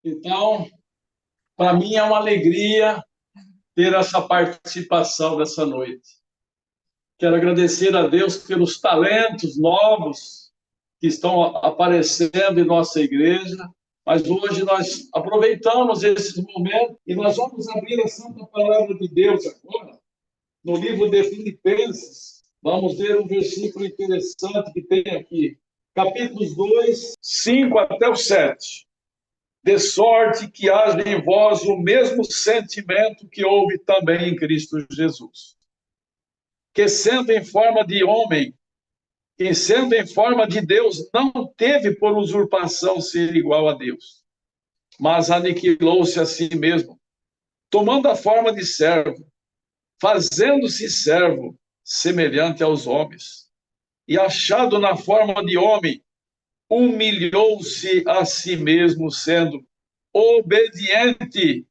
Então, para mim é uma alegria ter essa participação dessa noite. Quero agradecer a Deus pelos talentos novos que estão aparecendo em nossa igreja, mas hoje nós aproveitamos esse momento e nós vamos abrir a Santa Palavra de Deus agora, no livro de Filipenses. Vamos ver um versículo interessante que tem aqui, capítulos 2, 5 até o 7. De sorte que haja em vós o mesmo sentimento que houve também em Cristo Jesus, que sendo em forma de homem, e sendo em forma de Deus, não teve por usurpação ser igual a Deus, mas aniquilou-se a si mesmo, tomando a forma de servo, fazendo-se servo semelhante aos homens, e achado na forma de homem, humilhou-se a si mesmo, sendo obediente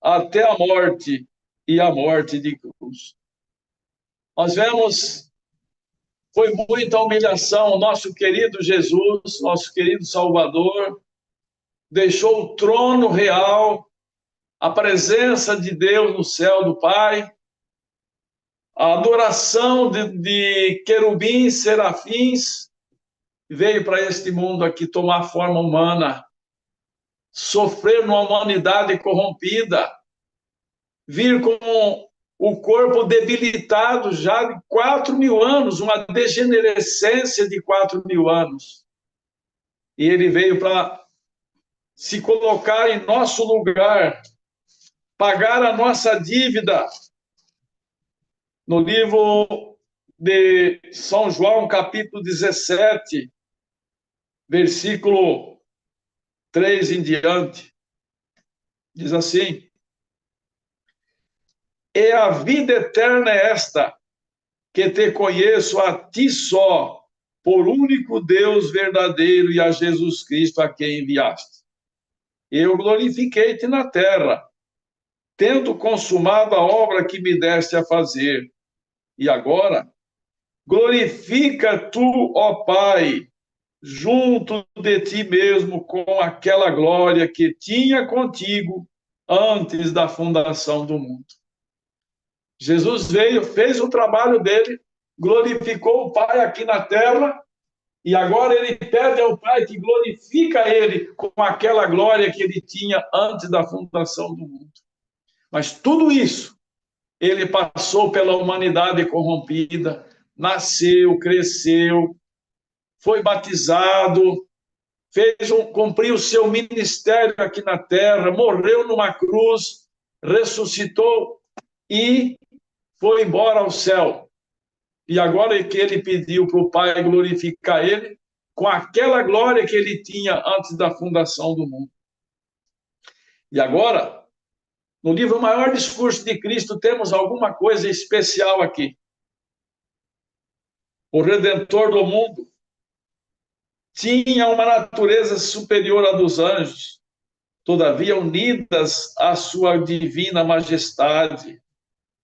até a morte e a morte de cruz. Nós vemos, foi muita humilhação. Nosso querido Jesus, nosso querido Salvador, deixou o trono real, a presença de Deus no céu do Pai, a adoração de querubins, serafins, veio para este mundo aqui tomar forma humana, sofrer numa humanidade corrompida, vir com o corpo debilitado já de 4.000 anos, uma degenerescência de 4.000 anos. E ele veio para se colocar em nosso lugar, pagar a nossa dívida. No livro de São João, capítulo 17, versículo 3 em diante, diz assim: e a vida eterna é esta, que te conheço a ti só, por único Deus verdadeiro, e a Jesus Cristo a quem enviaste. Eu glorifiquei-te na terra, tendo consumado a obra que me deste a fazer. E agora, glorifica tu, ó Pai, junto de ti mesmo, com aquela glória que tinha contigo antes da fundação do mundo. Jesus veio, fez o trabalho dele, glorificou o Pai aqui na terra, e agora ele pede ao Pai que glorifica ele com aquela glória que ele tinha antes da fundação do mundo. Mas tudo isso, ele passou pela humanidade corrompida, nasceu, cresceu, foi batizado, cumpriu o seu ministério aqui na terra, morreu numa cruz, ressuscitou e foi embora ao céu. E agora é que ele pediu para o Pai glorificar ele com aquela glória que ele tinha antes da fundação do mundo. E agora, no livro Maior Discurso de Cristo, temos alguma coisa especial aqui. O Redentor do mundo tinha uma natureza superior à dos anjos, todavia unidas à sua divina majestade,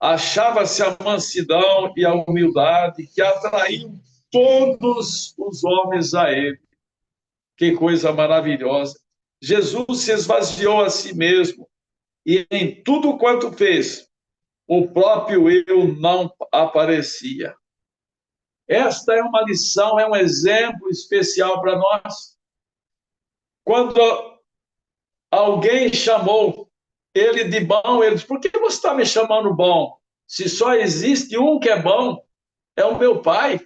achava-se a mansidão e a humildade que atraíam todos os homens a ele. Que coisa maravilhosa! Jesus se esvaziou a si mesmo e em tudo quanto fez, o próprio eu não aparecia. Esta é uma lição, é um exemplo especial para nós. Quando alguém chamou ele de bom, ele disse: por que você está me chamando bom? Se só existe um que é bom, é o meu Pai.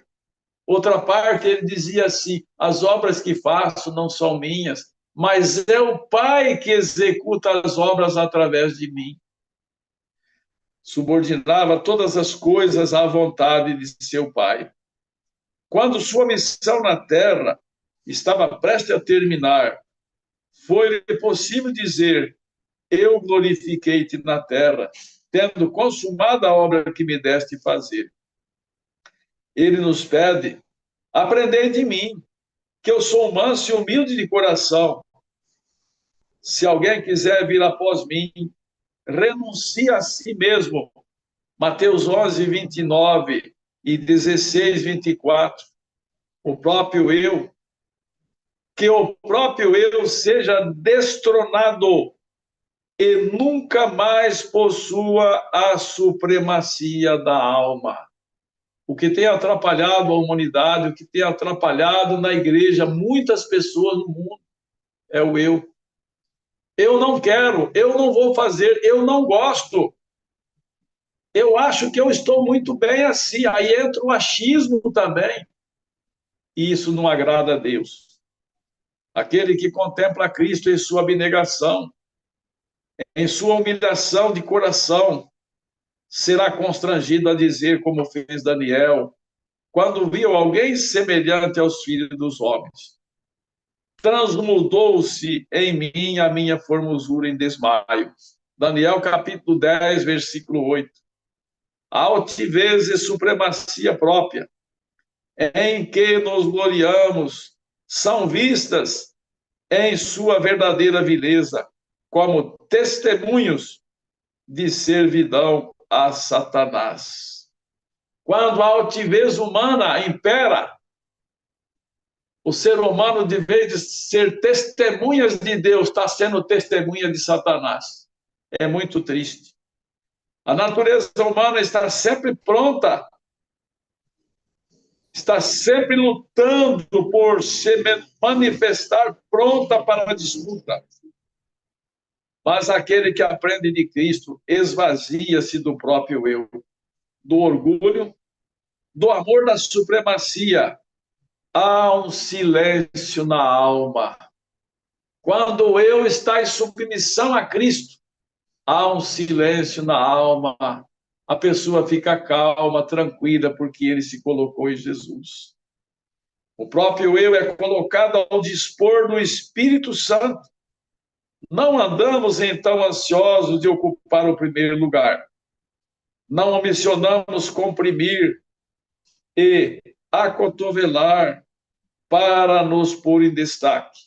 Outra parte, ele dizia assim: as obras que faço não são minhas, mas é o Pai que executa as obras através de mim. Subordinava todas as coisas à vontade de seu Pai. Quando sua missão na terra estava prestes a terminar, foi possível dizer: eu glorifiquei-te na terra, tendo consumado a obra que me deste fazer. Ele nos pede: aprendei de mim, que eu sou manso e humilde de coração. Se alguém quiser vir após mim, renuncie a si mesmo. Mateus 11, 29 e 16, 24. O próprio eu que o próprio eu seja destronado e nunca mais possua a supremacia da alma. O que tem atrapalhado a humanidade, o que tem atrapalhado na igreja muitas pessoas no mundo é o eu. Eu não quero, eu não vou fazer, eu não gosto. Eu acho que eu estou muito bem assim. Aí entra o achismo também. E isso não agrada a Deus. Aquele que contempla Cristo em sua abnegação, em sua humilhação de coração, será constrangido a dizer, como fez Daniel, quando viu alguém semelhante aos filhos dos homens: transmudou-se em mim a minha formosura em desmaio. Daniel capítulo 10, versículo 8. A altivez e supremacia própria, em que nos gloriamos, são vistas em sua verdadeira vileza, como testemunhos de servidão a Satanás. Quando a altivez humana impera, o ser humano, de vez de ser testemunhas de Deus, está sendo testemunha de Satanás. É muito triste. A natureza humana está sempre pronta, está sempre lutando por se manifestar pronta para a disputa. Mas aquele que aprende de Cristo esvazia-se do próprio eu, do orgulho, do amor da supremacia. Há um silêncio na alma. Quando o eu está em submissão a Cristo, há um silêncio na alma. A pessoa fica calma, tranquila, porque ele se colocou em Jesus. O próprio eu é colocado ao dispor do Espírito Santo. Não andamos, então, ansiosos de ocupar o primeiro lugar. Não ambicionamos comprimir e acotovelar para nos pôr em destaque.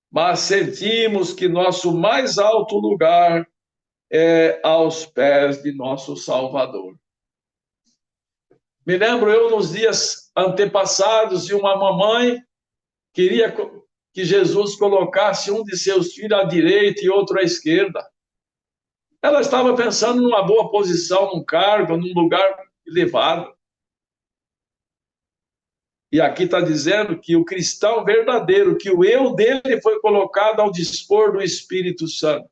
Mas sentimos que nosso mais alto lugar é aos pés de nosso Salvador. Me lembro eu nos dias antepassados de uma mamãe queria que Jesus colocasse um de seus filhos à direita e outro à esquerda. Ela estava pensando numa boa posição, num cargo, num lugar elevado. E aqui está dizendo que o cristão verdadeiro, que o eu dele foi colocado ao dispor do Espírito Santo,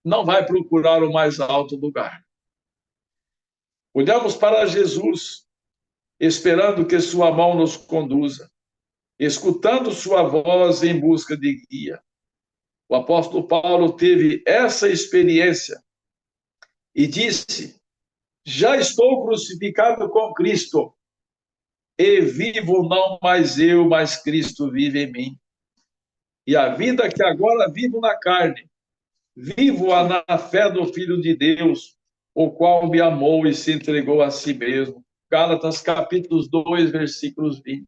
não vai procurar o mais alto lugar. Olhamos para Jesus, esperando que sua mão nos conduza, escutando sua voz em busca de guia. O apóstolo Paulo teve essa experiência e disse: já estou crucificado com Cristo, e vivo não mais eu, mas Cristo vive em mim. E a vida que agora vivo na carne, vivo-a na fé do Filho de Deus, o qual me amou e se entregou a si mesmo. Gálatas capítulo 2, versículos 20.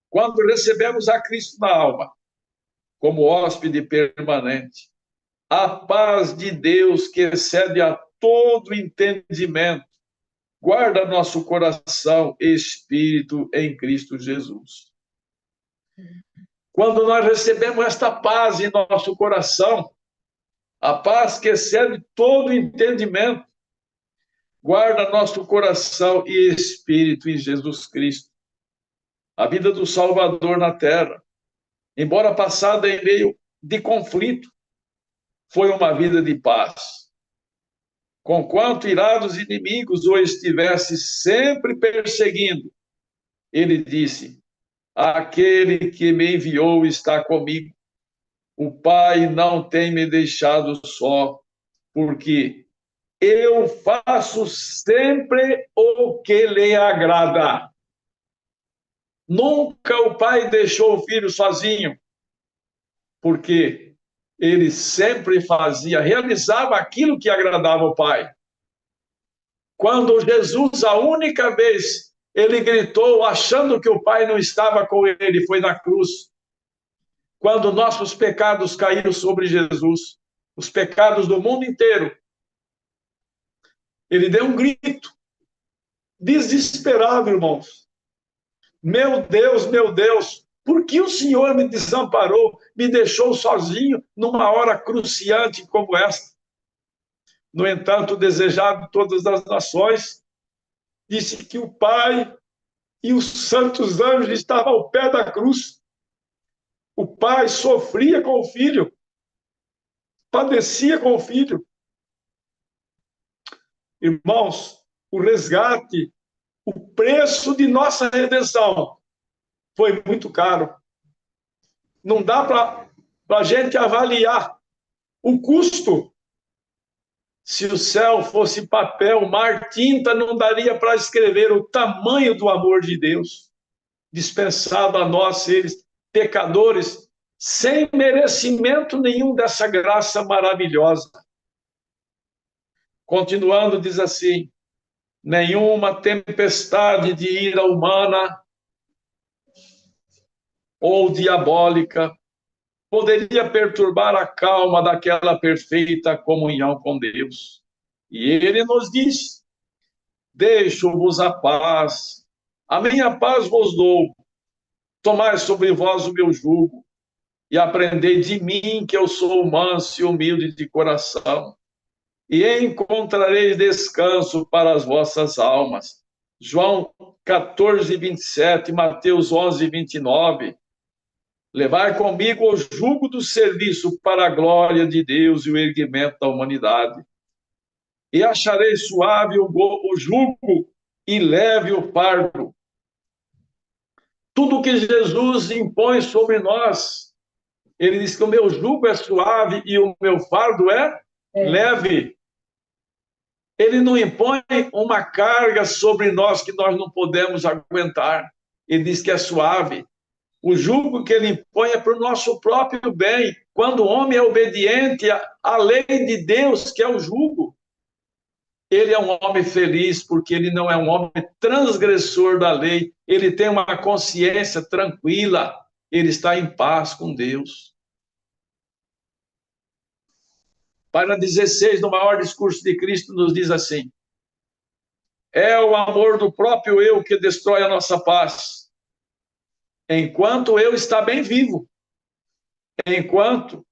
Quando recebemos a Cristo na alma, como hóspede permanente, a paz de Deus, que excede a todo entendimento, guarda nosso coração e espírito em Cristo Jesus. Quando nós recebemos esta paz em nosso coração, a paz que excede todo entendimento, guarda nosso coração e espírito em Jesus Cristo. A vida do Salvador na terra, embora passada em meio de conflito, foi uma vida de paz. Conquanto irados inimigos o estivesse sempre perseguindo, ele disse: aquele que me enviou está comigo. O Pai não tem me deixado só, porque eu faço sempre o que lhe agrada. Nunca o pai deixou o filho sozinho, porque ele sempre fazia, realizava aquilo que agradava ao pai. Quando Jesus, a única vez, ele gritou, achando que o pai não estava com ele, foi na cruz. Quando nossos pecados caíram sobre Jesus, os pecados do mundo inteiro, ele deu um grito, desesperado, irmãos. Meu Deus, Por que o Senhor me desamparou, me deixou sozinho numa hora cruciante como esta? No entanto, o desejado de todas as nações disse que o Pai e os santos anjos estavam ao pé da cruz. O Pai sofria com o Filho, padecia com o Filho. Irmãos, o resgate, o preço de nossa redenção foi muito caro. Não dá para a gente avaliar o custo. Se o céu fosse papel, mar, tinta, não daria para escrever o tamanho do amor de Deus, dispensado a nós, seres pecadores, sem merecimento nenhum dessa graça maravilhosa. Continuando, diz assim: nenhuma tempestade de ira humana ou diabólica poderia perturbar a calma daquela perfeita comunhão com Deus. E ele nos diz: deixo-vos a paz, a minha paz vos dou, tomai sobre vós o meu jugo, e aprendei de mim, que eu sou manso e humilde de coração, e encontrareis descanso para as vossas almas. João 14, 27, Mateus 11, 29. Levar comigo o jugo do serviço para a glória de Deus e o erguimento da humanidade. E acharei suave o jugo e leve o fardo. Tudo que Jesus impõe sobre nós, ele diz que o meu jugo é suave e o meu fardo é leve. Ele não impõe uma carga sobre nós que nós não podemos aguentar. Ele diz que é suave. O jugo que ele impõe é para o nosso próprio bem. Quando o homem é obediente à lei de Deus, que é o jugo, ele é um homem feliz, porque ele não é um homem transgressor da lei. Ele tem uma consciência tranquila. Ele está em paz com Deus. Página 16, no maior discurso de Cristo, nos diz assim: é o amor do próprio eu que destrói a nossa paz. Enquanto eu está bem vivo, enquanto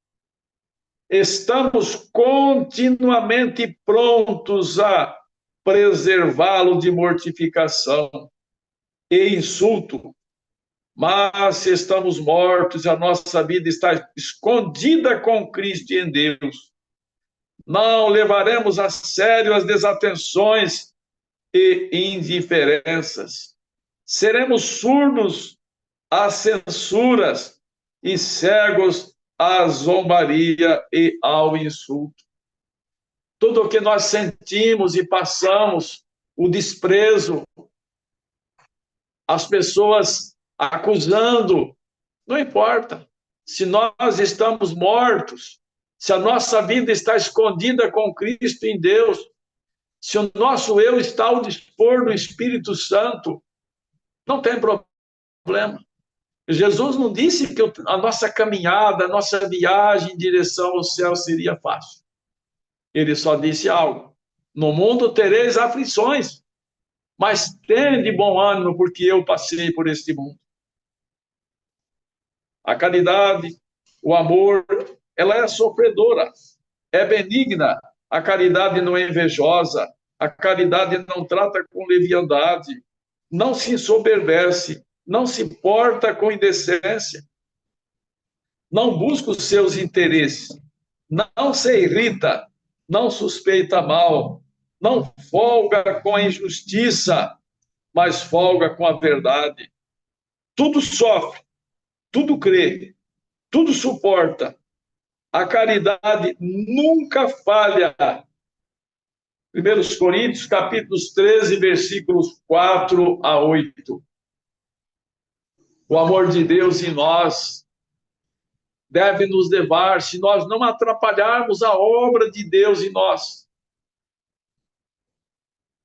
estamos continuamente prontos a preservá-lo de mortificação e insulto, mas se estamos mortos e a nossa vida está escondida com Cristo em Deus, não levaremos a sério as desatenções e indiferenças. Seremos surdos às censuras e cegos à zombaria e ao insulto. Tudo o que nós sentimos e passamos, o desprezo, as pessoas acusando, não importa. Se nós estamos mortos, se a nossa vida está escondida com Cristo em Deus, se o nosso eu está ao dispor do Espírito Santo, não tem problema. Jesus não disse que a nossa caminhada, a nossa viagem em direção ao céu seria fácil. Ele só disse algo: no mundo tereis aflições, mas tende bom ânimo, porque eu passei por este mundo. A caridade, o amor, ela é sofredora, é benigna. A caridade não é invejosa, a caridade não trata com leviandade, não se ensoberbece, não se porta com indecência, não busca os seus interesses, não se irrita, não suspeita mal, não folga com a injustiça, mas folga com a verdade. Tudo sofre, tudo crê, tudo suporta. A caridade nunca falha. 1 Coríntios, capítulos 13, versículos 4 a 8. O amor de Deus em nós deve nos levar, se nós não atrapalharmos a obra de Deus em nós,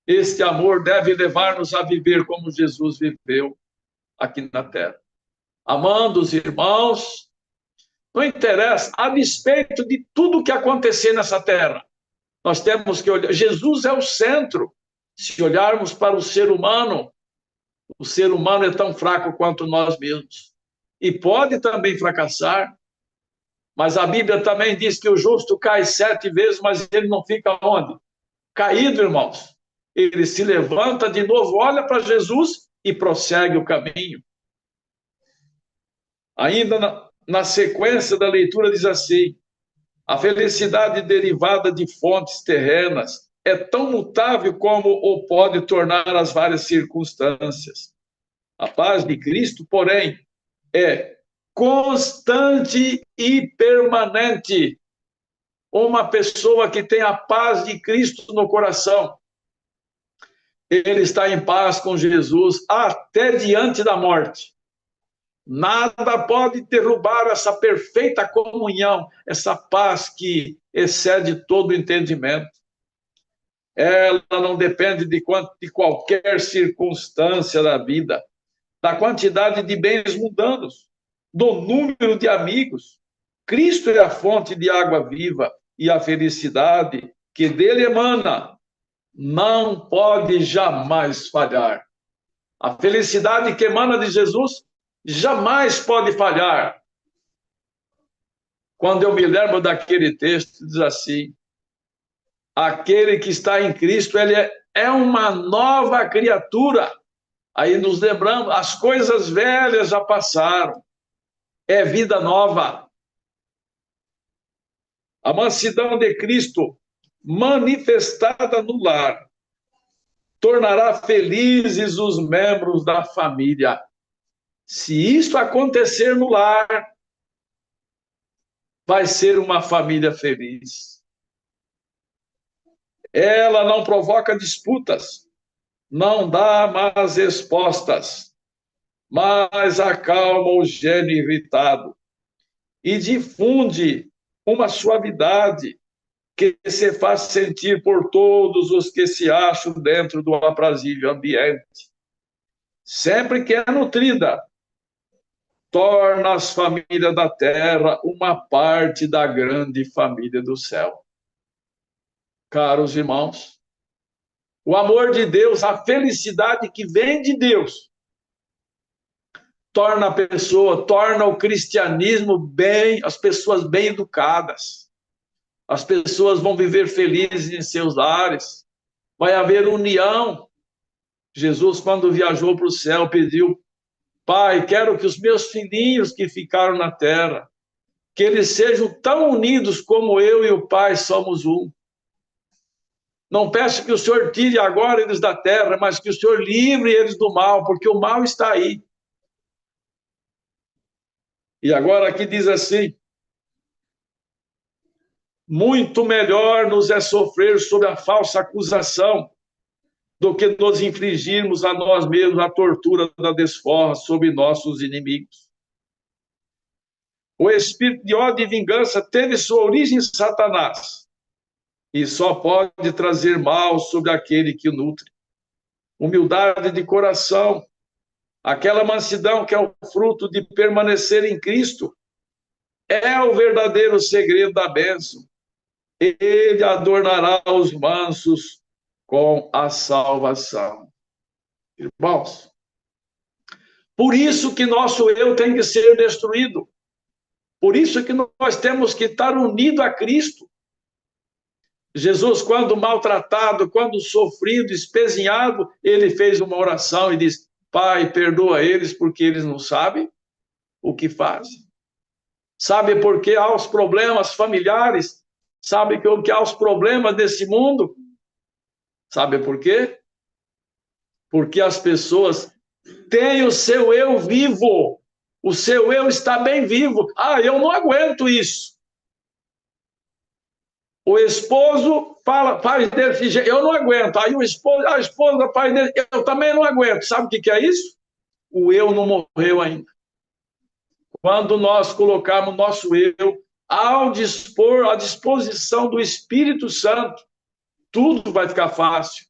este amor deve levar-nos a viver como Jesus viveu aqui na terra, amando os irmãos, não interessa, a despeito de tudo que acontecer nessa terra, nós temos que olhar, Jesus é o centro. Se olharmos para o ser humano é tão fraco quanto nós mesmos. e pode também fracassar. Mas a Bíblia também diz que o justo cai 7 vezes, mas ele não fica onde? Caído, irmãos. Ele se levanta de novo, olha para Jesus e prossegue o caminho. Ainda na sequência da leitura diz assim: a felicidade derivada de fontes terrenas é tão mutável como o pode tornar as várias circunstâncias. A paz de Cristo, porém, é constante e permanente. Uma pessoa que tem a paz de Cristo no coração, ele está em paz com Jesus até diante da morte. Nada pode derrubar essa perfeita comunhão, essa paz que excede todo entendimento. Ela não depende de qualquer circunstância da vida, da quantidade de bens mundanos, do número de amigos. Cristo é a fonte de água viva e a felicidade que dele emana não pode jamais falhar. A felicidade que emana de Jesus jamais pode falhar. Quando eu me lembro daquele texto, diz assim: aquele que está em Cristo, ele é uma nova criatura. Aí nos lembramos, as coisas velhas já passaram, é vida nova. A mansidão de Cristo, manifestada no lar, tornará felizes os membros da família. Se isso acontecer no lar, vai ser uma família feliz. Ela não provoca disputas, não dá más respostas, mas acalma o gênio irritado e difunde uma suavidade que se faz sentir por todos os que se acham dentro do aprazível ambiente. Sempre que é nutrida, torna as famílias da terra uma parte da grande família do céu. Caros irmãos, o amor de Deus, a felicidade que vem de Deus, torna a pessoa, torna o cristianismo bem, as pessoas bem educadas. As pessoas vão viver felizes em seus lares. Vai haver união. Jesus, quando viajou para o céu, pediu: Pai, quero que os meus filhinhos que ficaram na terra, que eles sejam tão unidos como eu e o Pai somos um. Não peço que o Senhor tire agora eles da terra, mas que o Senhor livre eles do mal, porque o mal está aí. E agora aqui diz assim: muito melhor nos é sofrer sob a falsa acusação do que nos infligirmos a nós mesmos a tortura da desforra sobre nossos inimigos. O espírito de ódio e vingança teve sua origem em Satanás e só pode trazer mal sobre aquele que o nutre. Humildade de coração, aquela mansidão que é o fruto de permanecer em Cristo, é o verdadeiro segredo da bênção. Ele adornará os mansos com a salvação. Irmãos, por isso que nosso eu tem que ser destruído. Por isso que nós temos que estar unidos a Cristo. Jesus, quando maltratado, quando sofrido, espezinhado, ele fez uma oração e disse: Pai, perdoa eles porque eles não sabem o que fazem. Sabe por que há os problemas familiares? Sabe que há os problemas desse mundo? Sabe por quê? Porque as pessoas têm o seu eu vivo. O seu eu está bem vivo. Ah, eu não aguento isso. O esposo faz desse jeito, eu não aguento. Aí a esposa faz desse, eu também não aguento. Sabe o que é isso? O eu não morreu ainda. Quando nós colocarmos nosso eu ao dispor, à disposição do Espírito Santo, tudo vai ficar fácil.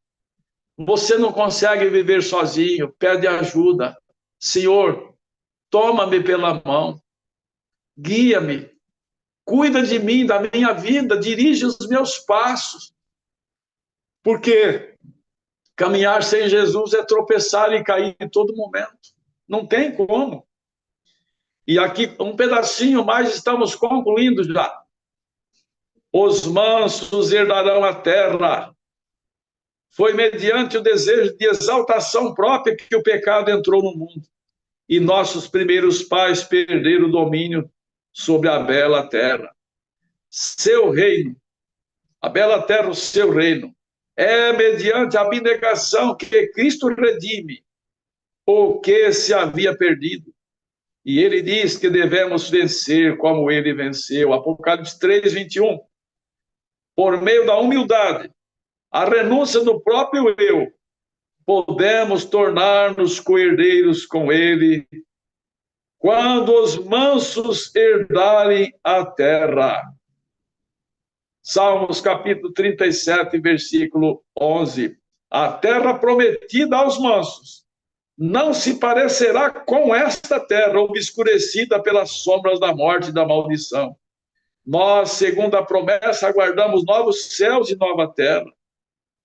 Você não consegue viver sozinho, pede ajuda. Senhor, toma-me pela mão, guia-me, cuida de mim, da minha vida, dirige os meus passos. Porque caminhar sem Jesus é tropeçar e cair em todo momento. Não tem como. E aqui, um pedacinho mais, estamos concluindo já. Os mansos herdarão a terra. Foi mediante o desejo de exaltação própria que o pecado entrou no mundo. E nossos primeiros pais perderam o domínio sobre a bela terra. Seu reino, a bela terra, o seu reino, é mediante a abnegação que Cristo redime o que se havia perdido. E ele diz que devemos vencer como ele venceu. Apocalipse 3, 21. Por meio da humildade, a renúncia do próprio eu, podemos tornar-nos coerdeiros com ele quando os mansos herdarem a terra. Salmos capítulo 37, versículo 11. A terra prometida aos mansos não se parecerá com esta terra obscurecida pelas sombras da morte e da maldição. Nós, segundo a promessa, aguardamos novos céus e nova terra,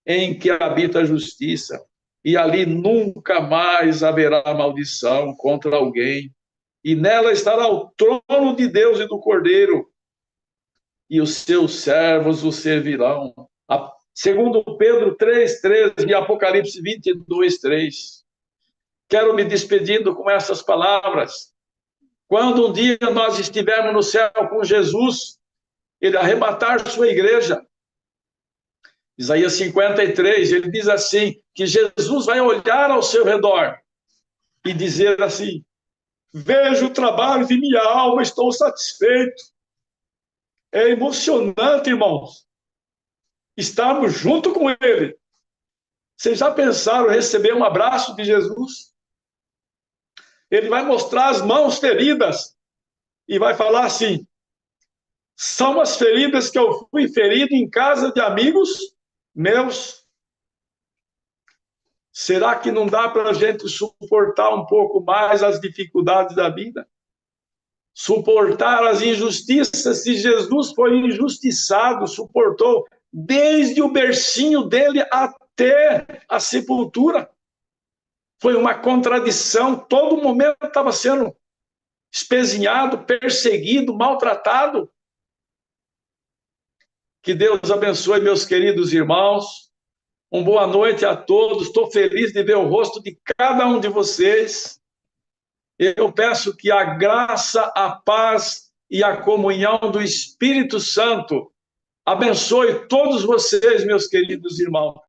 em que habita a justiça, e ali nunca mais haverá maldição contra alguém, e nela estará o trono de Deus e do Cordeiro, e os seus servos o servirão. Segundo Pedro 3:3 e Apocalipse 22:3. Quero me despedindo com essas palavras. Quando um dia nós estivermos no céu com Jesus, ele arrebatar sua igreja. Isaías 53, ele diz assim, que Jesus vai olhar ao seu redor e dizer assim: vejo o trabalho de minha alma, estou satisfeito. É emocionante, irmãos, estarmos junto com ele. Vocês já pensaram em receber um abraço de Jesus? Ele vai mostrar as mãos feridas e vai falar assim: são as feridas que eu fui ferido em casa de amigos meus. Será que não dá para a gente suportar um pouco mais as dificuldades da vida? Suportar as injustiças? Se Jesus foi injustiçado, suportou desde o bercinho dele até a sepultura. Foi uma contradição, todo momento estava sendo espezinhado, perseguido, maltratado. Que Deus abençoe, meus queridos irmãos. Uma boa noite a todos. Estou feliz de ver o rosto de cada um de vocês. Eu peço que a graça, a paz e a comunhão do Espírito Santo abençoe todos vocês, meus queridos irmãos.